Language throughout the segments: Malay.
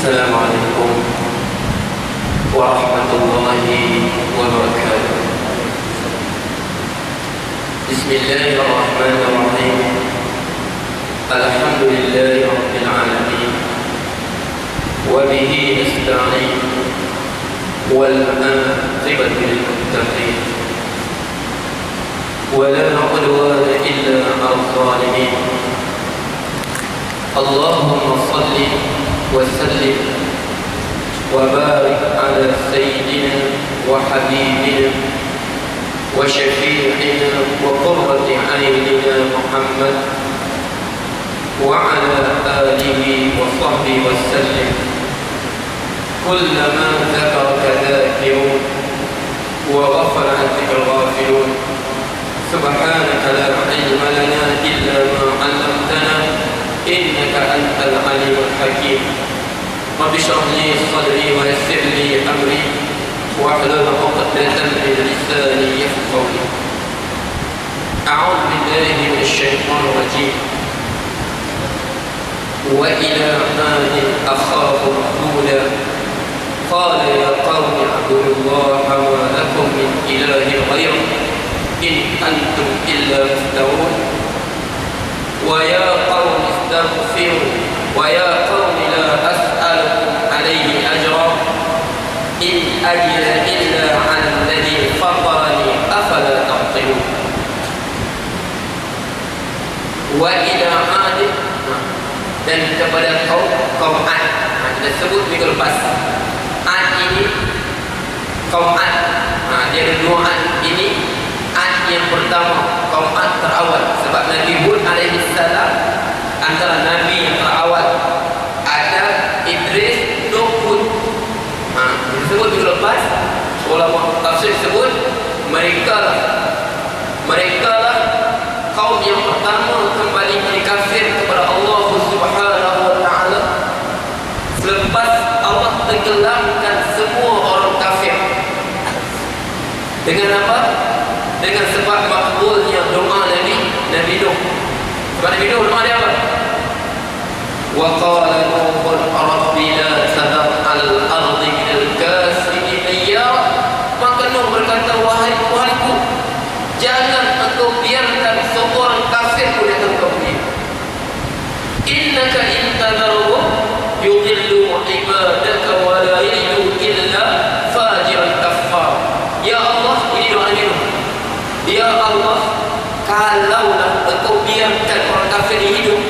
السلام عليكم ورحمة الله وبركاته. بسم الله الرحمن الرحيم. الحمد لله رب العالمين وبه نستعين والعاقبة للمتقين ولا عدوان إلا على الظالمين. اللهم صل وسلم وبارك على سيدنا وحبيبنا وشفيعنا وقرة عيننا محمد وعلى آله وصحبه وسلم. كلما ذكرك ذاكرون وغفل عن ذكر الغافلون. سبحانك لا علم لنا إلا ما علمتنا إنك أنت العليم الحكيم. رب اشرح لي صدري ويسر لي أمري واحلل عقدة من لساني يفقهوا قولي. أعوذ بالله من الشيطان الرجيم. وإلى عاد أخاهم هودا قال يا قوم اعبدوا الله ما لكم من إله غيره إن أنتم إلا مفترون. ويا قوم استغفروا ويا قوم لا أسألكم عليه أجرا إن أجر إلا على الذي فطرني أفلا تعقلون. وإلى عاد dan kepada kaum Ad. Kita sebut minggu lepas. Ad ini kaum Ad. Dia ada dua Ad. Ini Ad yang pertama, kaum Ad terawal. Sebab Nabi Hud alaihi salam antara Nabi yang terawal. Ada Idris, Nuh, Hud. Disebut minggu lepas. Ulama tafsir sebut mereka lah kaum yang pertama kembali berkafir kepada Allah Subhanahu wa ta'ala selepas Allah tenggelamkan semua orang kafir. Dengan apa? Dengan sebab makbulnya doa Nabi Nuh. Sebab Nabi Nuh doa dia apa? Wa qala Nuhun rabbi la tadar al-ardi minal kafirin dayyara. Maka Nuh berkata, wahai Tuhanku, jangan engkau biarkan seorang kafir pun yang engkau beri. Innaka in tadarhum yudillu ibadaka wa la yalidu illa fajiran kaffar. Ya Allah, ini doa Nabi Nuh. Ya Allah, kalaulah engkau biarkan orang kafir hidup,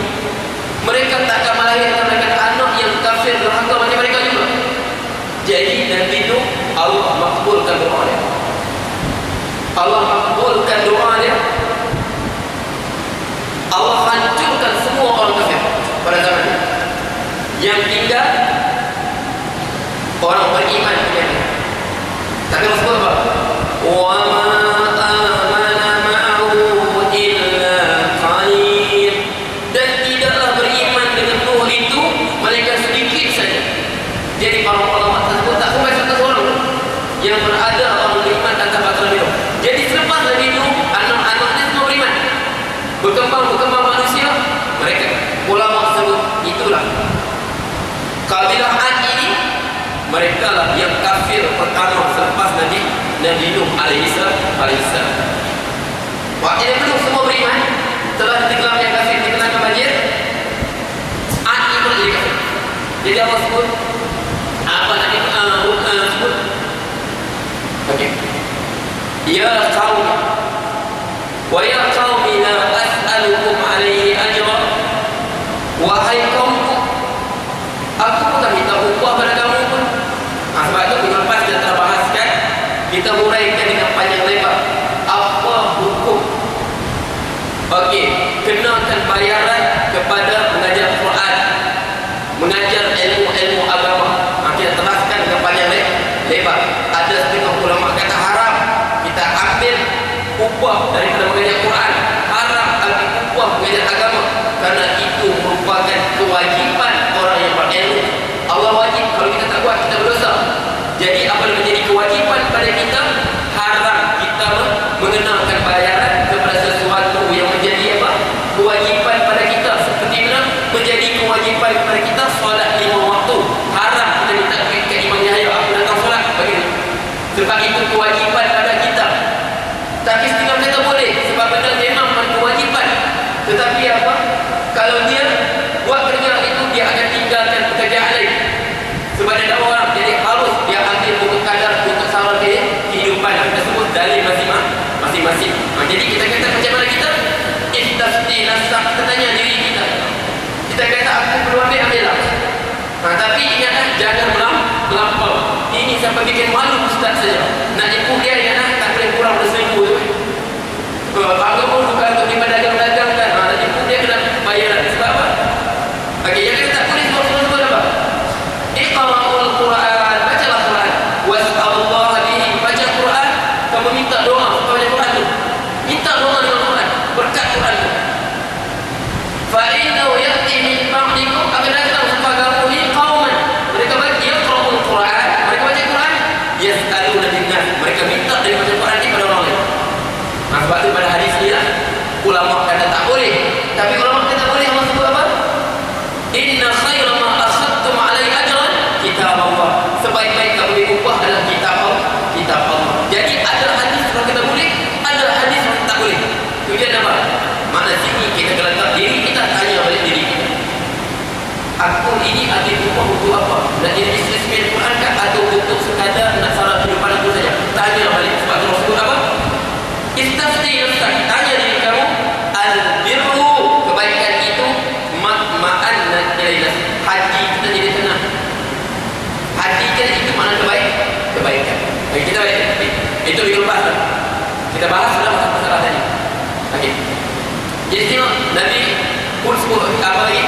mereka tak akan melahirkan anak yang kafir durhaka macam mereka juga. Jadi Nabi Nuh, Allah makbulkan doa dia. Allah makbulkan doa dia. Allah hancurkan semua orang kafir pada zaman itu. Yang tinggal orang beriman punya. Tapi Allah sebut apa? Wa ma amana ma'ahu illa qalil. Dan tidaklah beriman dengan Nuh itu mereka sedikit saja. Jadi para ulama tersebut tak sampai 100 orang yang berada orang beriman antara Nabi Nuh. Jadi selepas Nabi Nuh, anak-anaknya semua beriman. Berkembang manusia, mereka ulama sebut itulah kabilah Ad ini. Mereka lah yang kafir pertama selepas Nabi Nuh alaihi salam. Waktu Nabi Nuh semua beriman, setelah ditenggelamkan kafir, ditenggelamkan banjir, Ad ini pun jadi kafir. Jadi Allah sebut apa Nabi sebut? Okey. Ya qaum wa ya qaumi la as'alukum alaihi ajra. Wahai kaumku, aku bukan minta upah pada kamu pun. Sebab itu minggu lepas kita telah bahaskan, kita huraikan dengan panjang lebar apa hukum kenakan bayaran kepada mengajar Quran, mengajar ilmu agama. Kita teraskan dengan panjang lebar. Ada setengah ulama kata haram kita ambil upah daripada mengajar Quran, haram ambil upah mengajar agama, karena itu merupakan kewajipan orang yang berilmu. Allah wajib, kalau kita tak buat kita berdosa. Jadi apa yang menjadi kewajipan pada kita, haram kita mengenalkan bayaran kepada sesuatu yang menjadi apa? Kewajipan pada kita. Seperti mana menjadi kewajipan kepada kita solat 5 waktu. Haram itu kewajipan pada kita. Tapi setengah kata boleh, sebab benda memang berkewajipan. Tetapi apa? Kalau dia buat kerja itu, dia akan tinggalkan pekerjaan lain. Sebab ada orang, jadi harus dia ambil untuk kadar, untuk saran dia kehidupan. Kita sebut dalil masing-masing. Jadi kita kata macam mana kita? Istafti nafsak, kita tanya diri kita. Kita kata aku perlu ambil lah. Tapi ingatlah jangan melampau. Ini sampai bikin malu ustaz saja. Nak jemput dia ingatlah tak boleh kurang dari 1,000 tu. Bangga pun bukan untuk dipedagang-dagang kan. Nak jemput dia kena bayaran. Sebab apa? Okey, yang kita tak boleh sebut apa? Iqra'ul Quran, bacalah Quran. Was'alullah bihi, baca Quran. Kamu minta doa untuk baca Quran tu. Minta doa dengan Quran, berkat Quran tu. Fa innahu ya'ti min ba'dikum, akan datang kepada kamu ni qauman. Mereka baca Iqra'ul Quran, mereka baca Quran. Yas'aluna linnas, mereka minta dari baca Quran ni pada orang lain. Sebab tu pada hadis ni lah, ulama kata tak boleh. Tapi ulama kata boleh. Allah sebut apa? Inna khaira ma akhadtum alaihi ajran kitab Allah. Sebaik-baik kamu beri upah adalah kitab Allah. Jadi ada hadis kalau kita boleh, ada hadis kalau tak boleh. Tujuan apa? Makna sini kita kena letak diri kita, tanya balik diri kita. Aku ini ada upah untuk apa? Nak jadi bisnesmen Quran kan? Atau untuk sekadar nak sarat kehidupan aku saja? Tanya balik. Sebab Allah sebut apa? Istafti nafsak, tanya diri kamu. Al-birru, kebaikan itu ma'an ilainas. Haji kita jadi tenang. Haji kita itu makna kebaikan. Bagi kita baik. Itu minggu lepas lah. Kita bahas sudah masalah tadi. Okey. Jadi tengok Nabi pun sebut apa lagi?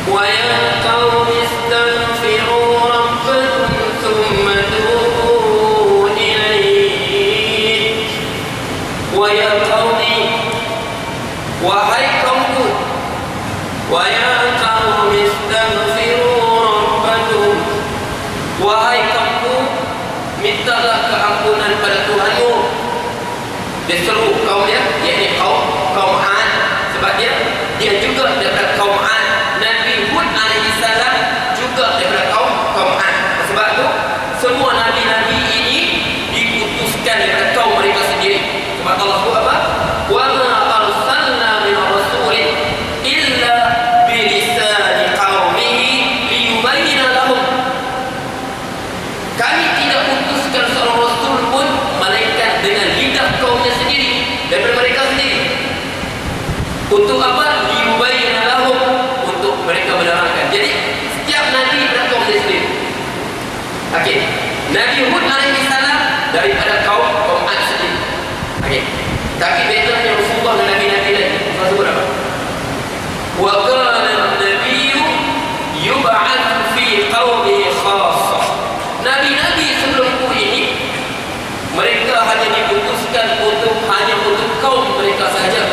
Wa ya qaumi istaghfiru rabbakum thumma tubu ilaihi. Wa ya qaumi, wahai kaumku. Wa ya qaumi istaghfiru rabbakum, wahai kaumku, mintalah keampunan pada Tuhanmu. Dia seru kaum dia, iaitu kaum Ad. Sebab dia juga daripada kaum Ad. Nabi Hud alaihissalam juga daripada kaum Ad. Sebab tu semua nabi-nabi ini diutuskan daripada kaum mereka sendiri. Sebab Allah sebut apa? Wa ma arsalna min rasulin illa bi lisani qaumihi liyubayyina lahum. Kami tidak utuskan seorang rasul pun melainkan dengan lidah kaumnya sendiri, daripada mereka sendiri. Untuk apa? Liyubayyina lahum, untuk mereka menerangkan. Jadi setiap nabi daripada kaum dia sendiri. Okey. Nabi Hud alaihissalam daripada kaum Ad sendiri. Okey. Tapi bedanya Rasulullah dan nabi-nabi lain. Allah sebut apa? Wa kana an-nabiyyu yub'ats fi qaumihi khassah. Nabi-nabi sebelumku ini mereka hanya diputuskan hanya untuk kaum mereka sahaja.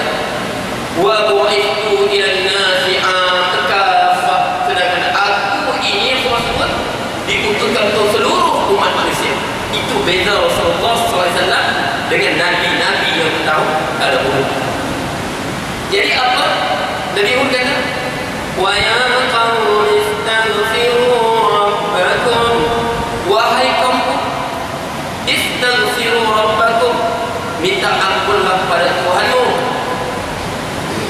Wa bu'ithu ila an-nasi 'amatan. Sedangkan aku ini Rasul diputuskan untuk seluruh umat manusia. Itu beza Rasulullah SAW dengan nabi-nabi yang tahu ada umur. Jadi apa? Nabi Hud kata, wa ya qaumi istaghfiru rabbakum, wahai kaumku, istaghfiru rabbakum, minta ampunlah pada Tuhanmu.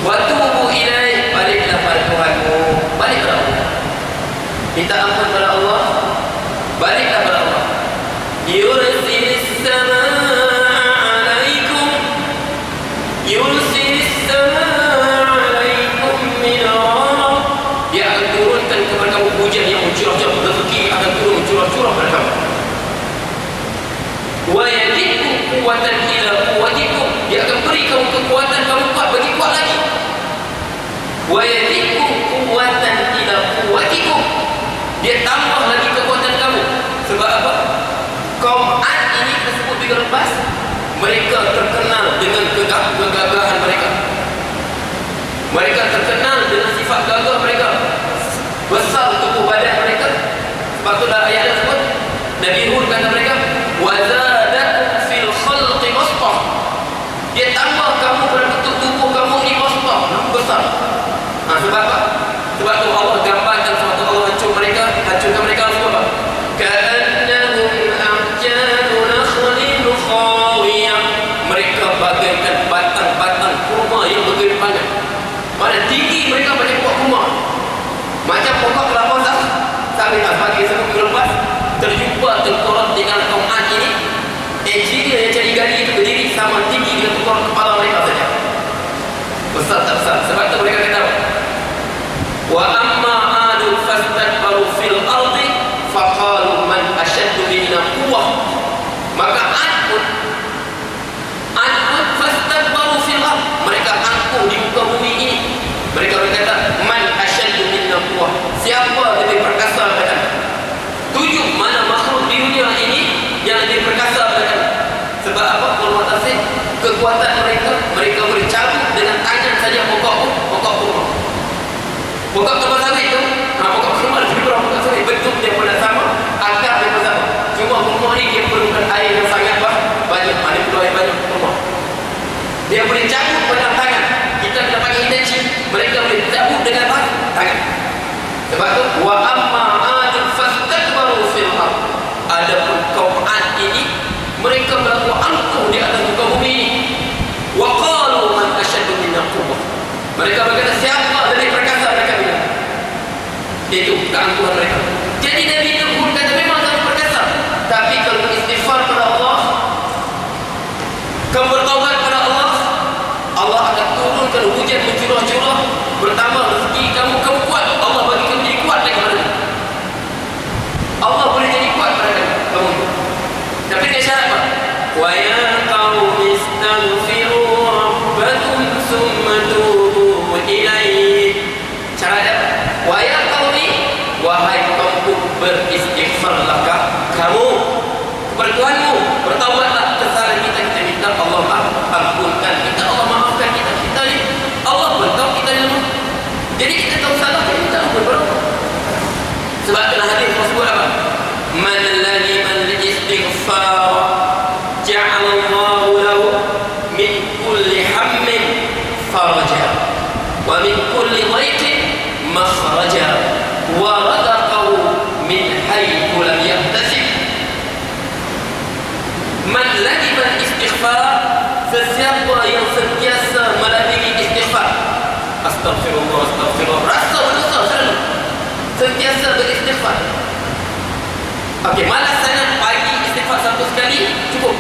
Wa tubu ilaihi, baliklah pada Tuhanmu. Balik pada Allah. Minta ampun pada Allah, baliklah pada Allah. Yursilis samaa alaikum, yursilis samaa alaikum minar. Dia akan turunkan kepada kamu hujan yang mencurah-curah, rezeki akan turun mencurah-curah pada kamu. Wa yadikum quwwatan ila quwwatikum, dia akan beri kamu kekuatan, kamu kuat bagi kuat lagi. Wa yadikum quwwatan ila quwwatikum, dia tambah lagi kekuatan kamu. Sebab apa? Kaum Ad ini tersebut minggu lepas, mereka terkenal dengan kegagahan mereka. Mereka terkenal dengan sifat gagah mereka, besar tubuh badan mereka. Sebab tu dalam ayat tersebut Nabi Hud kata mereka, wa zadakum fil khalqi bastah, dia tambah kamu pada bentuk tubuh kamu ni bastah, besar. Sebab apa? Sebab tu Allah gambarkan sebab Allah hancurkan mereka sebab apa? Ka'annahum a'jadu Mana tinggi mereka macam pokok kurma, macam pokok kelapa sawit. Bagi sebelum lepas terjumpa tengkorak dengan kaum Ad ini, engineer yang cari gali itu berdiri sama tinggi dengan tengkorak kepala mereka saja. Besar tak besar. Sebab itu mereka kata, wa amma adun fastakbaru fil ardi faqalu man ashaddu minna quwwah. Maka Ad fastakbaru fil ardi, mereka angkuh di muka bumi ini. Mereka berkata, man ashaddu minna quwwah, siapa lebih perkasa daripada kami? Tujuh mana makhluk di dunia ini yang lebih perkasa daripada kami. Sebab apa? Ulama tafsir, kekuatan mereka boleh cabut dengan tangan saja pokok kurma. Pokok kelapa sawit itu, pokok kurma lebih kurang pokok sawit, bentuk dia pun sama, akar dia pun sama. Cuma kurma ni dia perlukan air yang sangat banyak, ada perlu air banyak kurma. Dia boleh cabut dengan tangan. Kita kena pakai intensi, mereka boleh cabut dengan tangan. Sebab tu wa amma adun fastakbaru fil ard. Adapun kaum Ad ini, mereka berlaku angkuh di atas muka bumi ini. Wa qalu man ashaddu minna quwwah. Mereka berkata, siapa lebih perkasa dari kami? Itu keangkuhan mereka. Jadi Nabi itu pun kata memang kami perkasa, tapi kalau beristighfar kepada Allah, kamu bertaubat kepada Allah, Allah akan turunkan hujan mencurah-curah, bertambah rezeki kamu kuat. Allah bagi kamu jadi kuat lagi pada kamu. Allah boleh jadi kuat pada kamu. Tapi dia syarat apa? Wa ya qaumi istaghfiru rabbakum thumma tubu ilaihi. Syarat apa? Wa ya qaumi, wahai kaumku, beristighfarlah kamu kepada Tuhanmu, bertaubatlah kesalahan kita minta Allah ampunkan kita, Allah maafkan kita ni Allah pun tahu kita ni lemah. Jadi kita tahu salah, kita minta ampun berapa. Sebab dalam hadis tersebut apa? Man lazima al-istighfar ja'ala Allahu lahu min kulli hammin faraja wa min kulli dhayqin makhraja wa razaqahu min haythu lam yahtasib. Man lazima al-istighfar, sesiapa yang sentiasa melalui istighfar, astagfirullah, rasa berdosa selalu, sentiasa beristighfar. Okey, malas sangat pagi istighfar satu sekali cukup.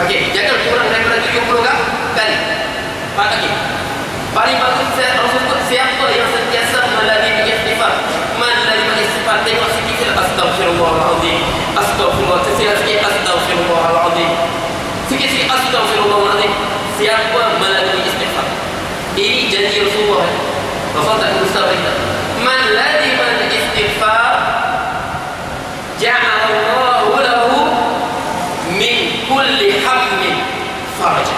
Okey, jangan kurang daripada 70 kali. Okey, paling bagus saya sebut siapa yang sentiasa melalui istighfar. Man lazima istighfar, tengok sikit, astagfirullahalazim, astagfirullah, sikit astagfirullahalazim, sikit astagfirullahalazim. Siapa melalui istighfar, ini janji Rasulullah. Rasul tak berusaha kita. Man lazima istighfar ja'alallahu lahu min kulli hammin faraja.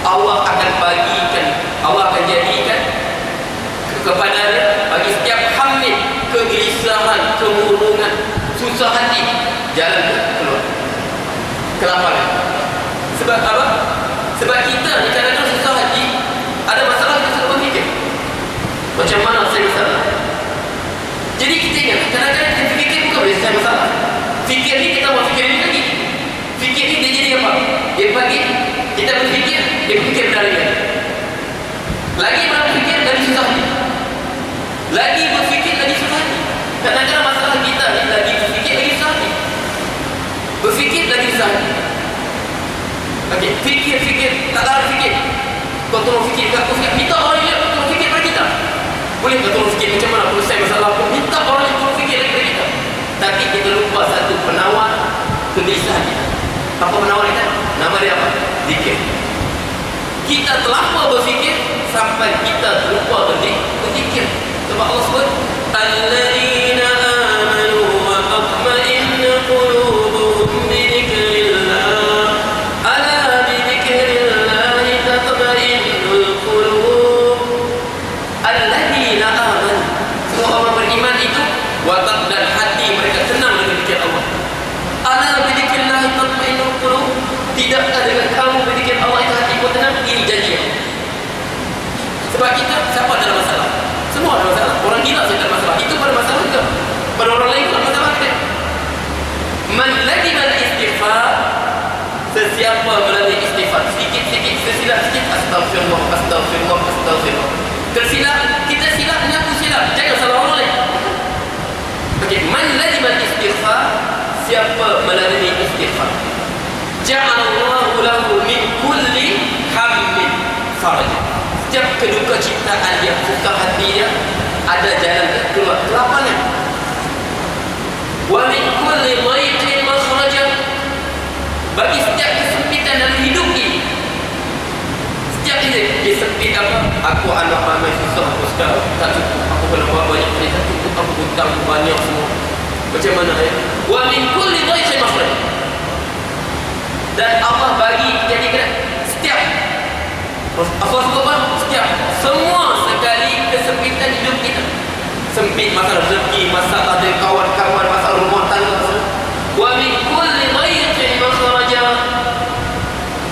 Allah akan bagikan, Allah akan jadikan kepadanya bagi setiap hammin, kegelisahan, kemurungan, susah hati, jalan keluar, kelaparan. Sebab apa? Sebab kita ni kadang-kadang susah hati, ada masalah kita suka berfikir macam mana saya masalah. Jadi kita ingat, kadang-kadang kita fikir bukan boleh selesai masalah. Fikir ni kita mau fikir lagi. Fikir ni dia jadi apa? Dia bagi kita berfikir, dia fikir berlari lagi berfikir lagi susah hati, lagi berfikir lagi susah hati. Kadang-kadang masalah kita ni lagi berfikir lagi susah hati, berfikir lagi susah hati. Okey, fikir tak tahu fikir. Kau tolong fikir, kau fikir, minta orang yang tolong fikir pada kita. Boleh kau tolong fikir macam mana selesai masalah aku? Minta orang yang tolong fikir lagi pada kita. Tapi kita lupa satu penawar kegelisahan kita. Apa penawar kita? Nama dia apa? Zikir. Kita terlampau berfikir sampai kita terlupa berzikir. Sebab Allah sebut, alladzina amanu wa tatma'innu qulubuhum bi dzikrillah, ala bi dzikrillah tatma'innul qulub. Alladzina amanu, semua orang beriman itu watak dan hati mereka tenang dengan zikir Allah. Ala bi dzikrillah tatma'innul qulub. Tidakkah dengan kamu berzikir Allah itu hati kau tenang? Ini janji Allah. Sebab kita, siapa ada masalah? Semua ada masalah. Orang gila saja ada masalah. Itu pada masalah juga. Pada orang lain pun ada masalah kita. Man lazima istighfar, sesiapa melalui istighfar, sikit-sikit, sesilap sikit, astagfirullah, astagfirullah, astagfirullah. astaghfirullah. Tersilap, kita silap, mengaku silap, jangan salah orang lain. Okey, man lazima istighfar, siapa melazimi istighfar, ja'alallahu lahu min kulli hammin faraj. Setiap keduka ciptaan dia, susah hati dia, ada jalan keluar kelapangan. Wa min kulli dhayqin makhraja, bagi setiap kesempitan dalam hidup ini. Setiap dia sempit apa? Aku anak ramai susah, aku sekarang tak cukup, aku kena buat banyak benda, tak cukup, aku hutang banyak semua. Macam mana ya? Wa min kulli dhayqin makhraja, dan Allah bagi jadi kena setiap apa sebab apa? Setiap semua sekali kesempitan hidup kita, sempit masalah rezeki, masalah dari kawan-kawan, masalah rumah tangga, wa min kulli dhayqin makhraja,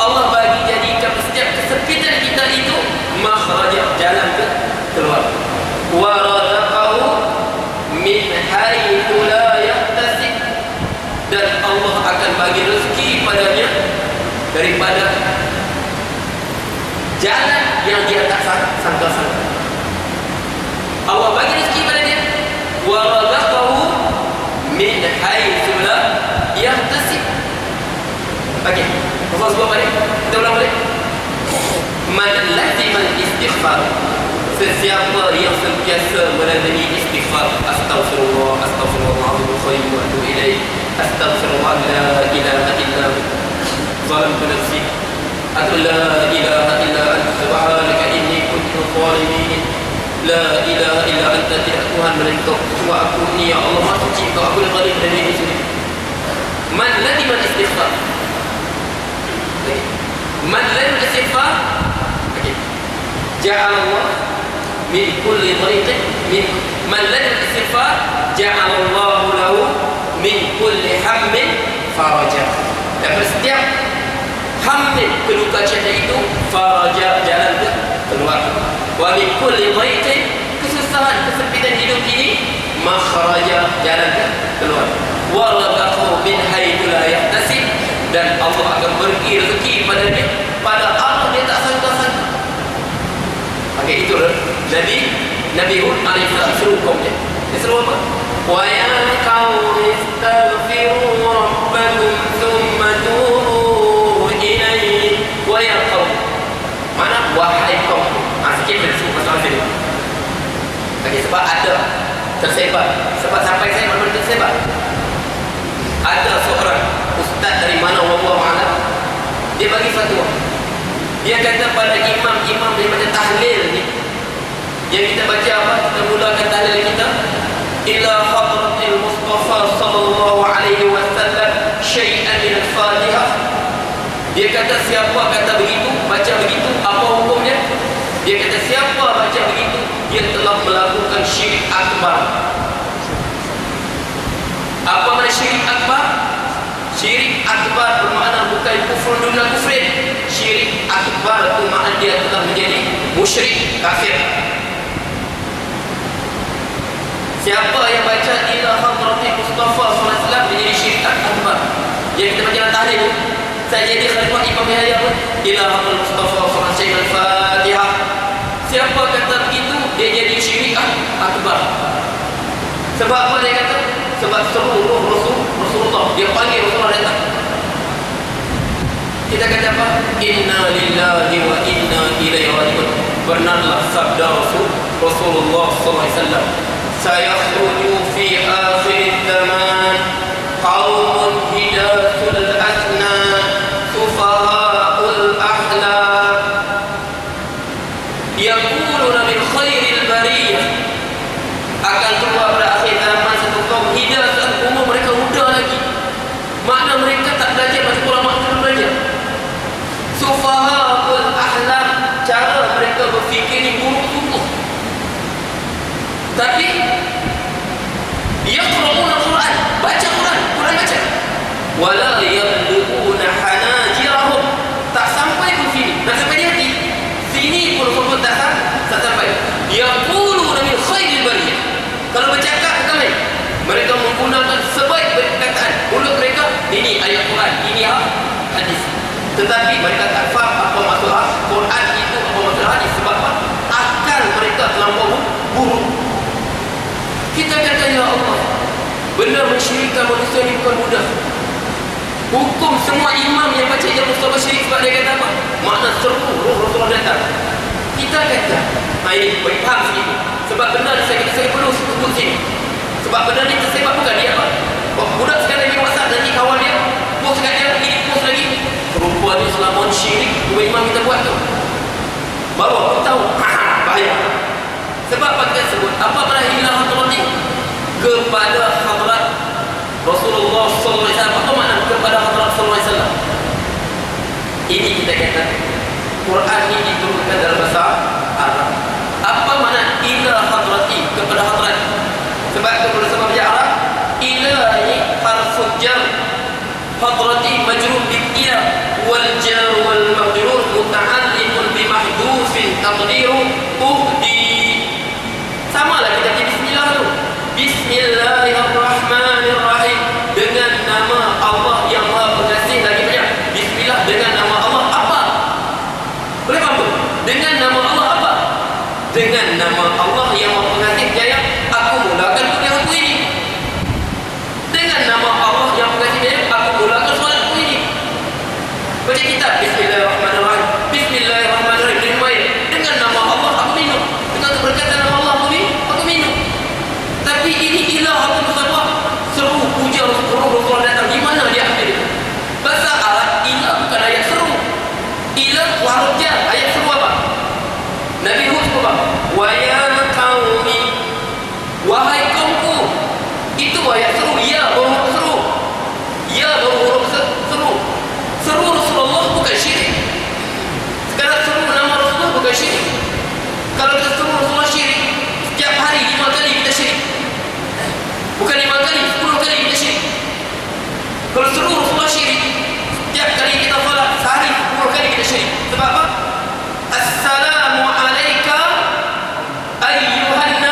Allah bagi jadikan setiap kesempitan kita itu makhraja, jalan ke keluar. Wa razaqahu min haitsu la yahtasib, dan Allah akan bagi rezeki padanya daripada jalan yang dia tak sangka-sangka. Allah bagi rezeki pada dia. Wa razaqahu min haitsu la yahtasib. Okey, Allah sebut balik. Kita ulang balik. Man lazima istighfar, sesiapa yang sentiasa melazimi istighfar, astaghfirullah, astaghfirullahal azim wa atubu ilaih, astaghfirullah la ilaha illa zalamtu nafsi, la ilaha illa anta subhanaka inni kuntu zalimin, la ilaha illa anta, tidak Tuhan melainkan Engkau, aku ni ya Allah Maha Suci Engkau, aku yang zalim dari diri sendiri. Man lazima istighfar, man lazima istighfar, ja'alallah min kulli dhayqin, min man lazima istighfar ja'alallahu lahu min kulli hammin faraja, dan setiap hammin keduka cita itu faraja, jalan ke keluar. Wa min kulli dhayqin, kesusahan kesempitan hidup ini makhraja, jalan ke keluar. Wa razaqahu min haitsu la yahtasib, dan Allah akan beri rezeki padanya pada arah dia tak sangka-sangka. Okey, itu Nabi Hud alaihissalam seru kaumnya. Dia seru apa? Wa ya qaumi istaghfiru rabbakum thumma tubu ilaihi. Wa ya qaum, mana wahai kaum. Sikit dia sebut masalah sini. Okey, sebab ada tersebar, sebab sampai saya mana tersebar. Ada seorang ustaz dari mana wallahu a'lam, dia bagi fatwa. Dia kata pada imam-imam daripada tahlil ni, yang kita baca apa? Kita mulakan tahlil kita ila hadratil Mustafa sallallahu alaihi wasallam syai'an min al-Fatihah. Dia kata siapa kata begitu, baca begitu, apa hukumnya? Dia kata siapa baca begitu, dia telah melakukan syirik akbar. Apa makna syirik akbar? Syirik akbar bermakna bukan kufur duna kufrin. Syirik akbar itu makna dia telah menjadi musyrik, kafir. Siapa yang baca ila hadratil Mustafa sallallahu alaihi wasallam menjadi syirik akbar. Yang kita baca dalam tahlil, saya jadi khalifah Imam Yahya pun ila hadratil Mustafa sallallahu alaihi wasallam Al-Fatihah. Siapa kata begitu, dia jadi syirik akbar. Sebab apa dia kata? Sebab seluruh Rasulullah, dia panggil Rasulullah datang. Kita kata apa? Inna lillahi wa inna ilaihi raji'un. Benarlah sabda Rasulullah sallallahu alaihi wasallam, sayakhruju fi akhir zaman qaumun hidatul asnan sufahaul ahlam yaquluna min khairil bariyah. Akan keluar pada akhir zaman satu kaum hidatul, umur mereka muda lagi, makna mereka tak belajar, baca Quran tak belajar. Sufahaul ahlam, cara mereka berfikir ni buruk sungguh. Tapi yaqra'una Quran, baca Quran baca. Wala yablughuna hanajirahum, tak sampai ke sini, tak sampai di hati. Sini pun sebut tak sampai. Yaquluna min khairil bariyah. Kalau bercakap bukan main. Mereka menggunakan sebaik-baik perkataan. Mulut mereka ini ayat Quran, ini hadis. Tetapi mereka tak faham apa maksud Quran itu, apa maksud hadis. Sebab apa? Mustafa ni bukan mudah. Hukum semua imam yang baca Hijrah Mustafa Syarif sebab dia kata apa? Makna seru roh Rasulullah datang. Kita kata, ini bagi faham sedikit. Sebab benda ni saya perlu sebut sini. Sebab benda ni tersebab bukan dia apa? Budak sekarang lagi WhatsApp nanti kawan dia post kat dia, ini post lagi. Perempuan ni selama syirik, dua imam kita buat tu. Baru aku tahu, bahaya. Sebab apa kita sebut? Apa pada hilang hadrati? Kepada hadrat Rasulullah SAW. Apa makna kepada hadrat Rasulullah SAW? Ini kita kata Quran ini diturunkan dalam bahasa Arab. Apa makna ila hadrati? Kepada hadrat. Sebab itu kalau sama baca Arab, ila ini harful jar, hadrati majrur bil ila, wal jar wal majrur muta'alliqun bi mahdhufin taqdiru uhdi. Sama lah kita baca bismillah tu. Bismillahirrahmanirrahim. Dengan nama Allah yang Maha Pengasih. Lagi banyak. Bismillah dengan nama Allah apa? Boleh faham tu? Dengan nama Allah apa? Dengan nama Allah yang Maha Pengasih Jaya, aku mulakan kuliah aku ini. Dengan nama Allah yang Pengasih Jaya, aku mulakan solat aku ini. Baca kitab Bismillahirrahmanirrahim. Bismillahirrahmanirrahim. Dengan nama Allah aku minum. Dengan keberkatan nama Allah aku minum. Tapi ini ilah aku bersabah. Seru puja Rasulullah datang. Di mana dia ambil itu? Bahasa Arab ilah bukan ayat seru. Ilah warja. Ayat seru apa? Nabi Hud apa? Wa ya qaumi, wahai kaumku. Itu ayat seru. Ya baru seru. Ya baru seru. Seru Rasulullah bukan syirik. Sekarang seru nama Rasulullah bukan syirik. Kalau kita seru Rasulullah syirik, setiap hari 5 kali kita syirik. Bukan 5 kali, 10 kali kita syirik. Kalau seru Rasulullah syirik, setiap kali kita salat sehari 10 kali kita syirik. Sebab apa? Assalamu alayka ayyuhan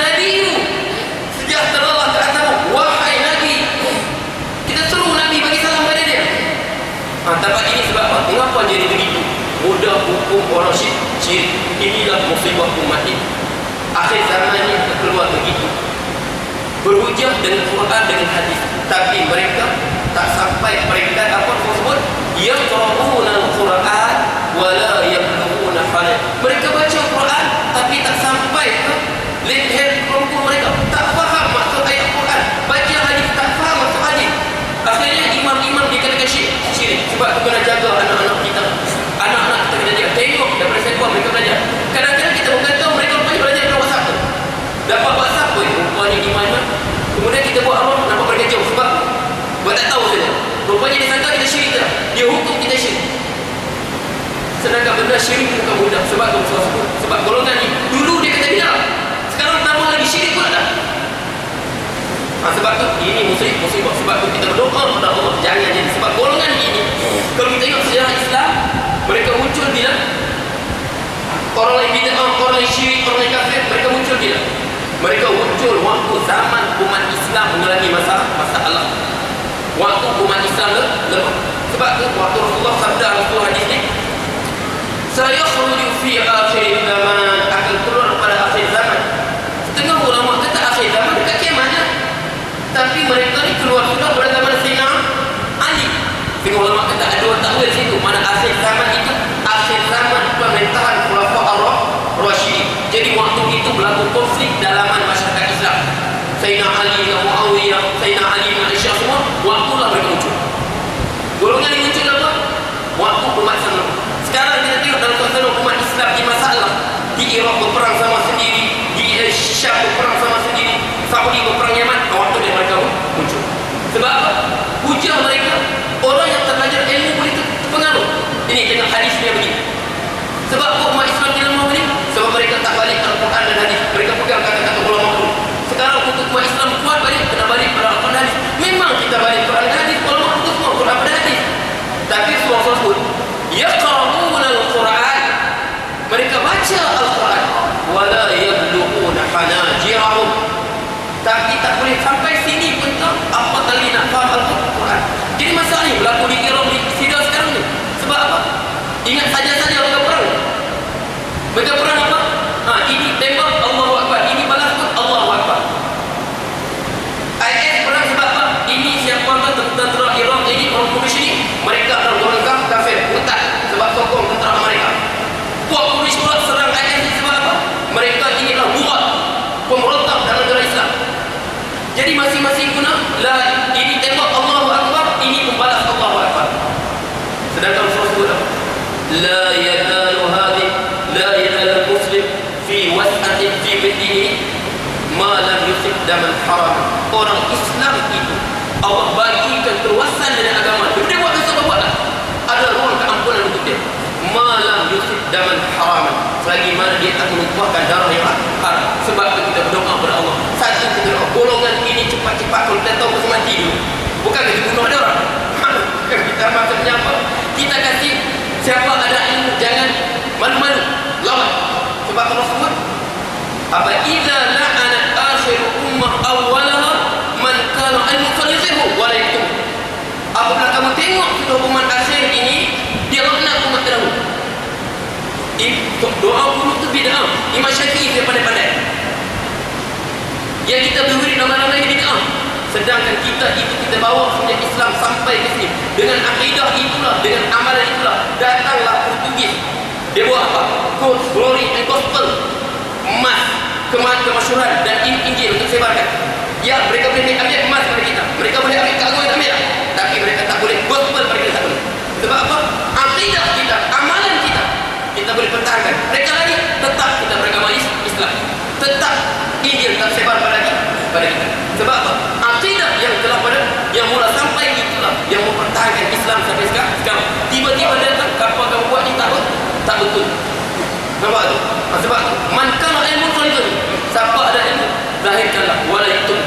nabiyyu. Sejahteralah ke atasmu wahai Nabi. Kita seru Nabi bagi salam pada dia. Tapi ini sebab apa? Mengapa jadi begitu? Mudah hukum orang syirik. Inilah musibah umat ini. Akhir zaman ini keluar begitu. Berhujah dengan Quran, dengan hadis. Tapi mereka tak sampai peringkat apa tersebut. Yaqra'una al-Quran wa la yablughuna halal. Mereka baca Quran tapi tak sampai ke leher kelompok mereka. Tak faham maksud ayat Quran. Baca hadis tak faham maksud hadis. Akhirnya imam-imam dikatakan syirik. Sebab tu kena jaga anak-anak kita. Anak-anak kita kena jaga. Tengok daripada sekolah mereka belajar. Kadang-kadang kita berkata mereka belajar dalam WhatsApp tu. Dapat WhatsApp pun rupanya di mana. Kemudian kita buat apa? Nampak mereka jauh. Sebab buat tak tahu saja. Rupanya dia sangka kita syirik tak? Dia hukum kita syirik. Sedangkan benda syirik bukan mudah. Sebab tu sebab golongan ni dulu dia kata bidah. Sekarang tambah lagi syirik pula dah. Sebab tu ini musibah. Sebab tu kita berdoa kepada Allah jangan jadi. Sebab golongan ini kalau kita tengok sejarah Islam, mereka muncul bila orang lain bid'ah, orang lain syirik, orang lain kafir, mereka muncul bila mereka muncul waktu zaman umat Islam mengalami masalah. Waktu umat Islam lemah. Sebab tu waktu Rasulullah sabda Rasul hadis ni, saya khuruju fi akhir zaman, akan keluar pada akhir zaman. Setengah ulama kata akhir zaman dekat kiamat. Tapi mereka ni keluar sudah pada zaman Sayyidina Ali. Setengah ulama kata ada dua takwil situ. Mana akhir zaman itu akhir zaman pemerintahan Khulafa ar-Rasyidin. Jadi waktu itu berlaku konflik dalaman masyarakat Islam. Sayyidina Ali dengan Muawiyah, Sayyidina Ali dengan Aisyah semua, waktulah mereka muncul. Golongan ini muncul apa? Waktu umat Islam. Sekarang kita tengok dalam suasana umat Islam di masalah. Di Iraq berperang sama sendiri, di Syam berperang sama sendiri, Saudi berperang Yaman, waktu dia mereka muncul. Sebab apa? Hujah mereka, orang yang terpelajar ilmu boleh terpengaruh. Ini tengok hadisnya begini. Sebab umat Islam di lemah ini, sebab mereka tak balik Al-Quran dan hadis. Mereka pegang kata-kata ulama dulu. Sekarang untuk umat Islam kuat balik, kena balik pada Al-Quran dan hadis. Memang kita balik Quran dan hadis, ulama itu semua Quran dan hadis. Tapi semua tersebut yaqra'una al-Quran, mereka baca Al-Quran, wala yablughuna hanajirahum, tapi tak fi was'atin fi bidini ma lam yusib daman haram. Orang Islam itu Allah bagikan keluasan dari agama. Dia buat dosa buat lah, ada ruang keampunan untuk dia. Ma lam yusib daman haram, selagi mana dia tak menumpahkan darah yang haram. Sebab itu kita berdoa kepada Allah. Satu, kita doa golongan ini cepat-cepat kalau kita tahu kita mati dulu. Bukan kita bunuh ada orang. Kita maksudnya apa? Kita kasih siapa ada ilmu jangan malu-malu, lawan. Sebab Allah sebut apa? Idza la'anat akhir ummah awwalaha man kana al-mufarrihu wa la yaktum. Apabila kamu tengok sudah umat akhir ini, dia laknat umat terdahulu. Doa kunut itu bid'ah. Imam Syafi'i dia pandai-pandai. Yang kita beri nama-nama ini bid'ah. Sedangkan kita itu kita bawa sejak Islam sampai ke sini dengan akidah itulah, dengan amalan itulah. Datanglah Portugis, dia buat apa? God, glory and gospel, emas, kemasyhuran dan Injil untuk sebarkan. Ya, mereka boleh ambil emas pada kita, mereka boleh ambil kargo yang ambil, tapi mereka tak boleh gospel pada kita, tak boleh. Sebab apa? Akidah kita, amalan kita, kita boleh pertahankan. Mereka lagi tetap kita beragama Islam, tetap Injil tak sebar pada kita. Sebab apa? Akidah yang telah pada yang mula sampai itulah yang mempertahankan Islam sampai sekarang. Tiba-tiba datang apa kamu buat ni tak betul. Nampak tu? Sebab man kana ilmu falidun, siapa ada ilmu lahirkanlah wala yaktum.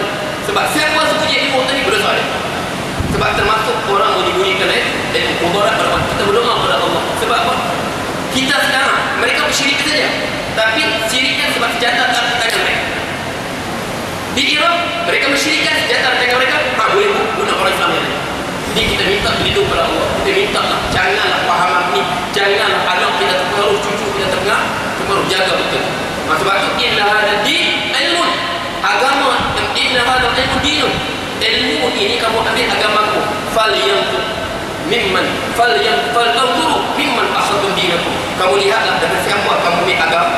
Sebab siapa sepunya ilmu tadi berdosa dia. Sebab termasuk orang bunyi-bunyikan ilmu mudarat pada kita berdoa kepada Allah. Sebab apa? Kita sekarang mereka bersyirik saja, tapi syiriknya sebab senjata tak di tangan mereka. Di Iraq mereka mensyirikkan senjata di tangan mereka, boleh guna orang Islam yang lain. Jadi kita minta berlindung kepada Allah. Kita minta lah, janganlah fahaman ni, janganlah anak kita terpengaruh, cucu kita terpengaruh, jaga betul. Sebab itu inna hadha din ilmun, agama yang inna hadha ilmu dinun. Ilmu ini kamu ambil agamaku. Fal tanzuru mimman akhadtum dinakum. Kamu lihatlah dari siapa kamu ambil agama.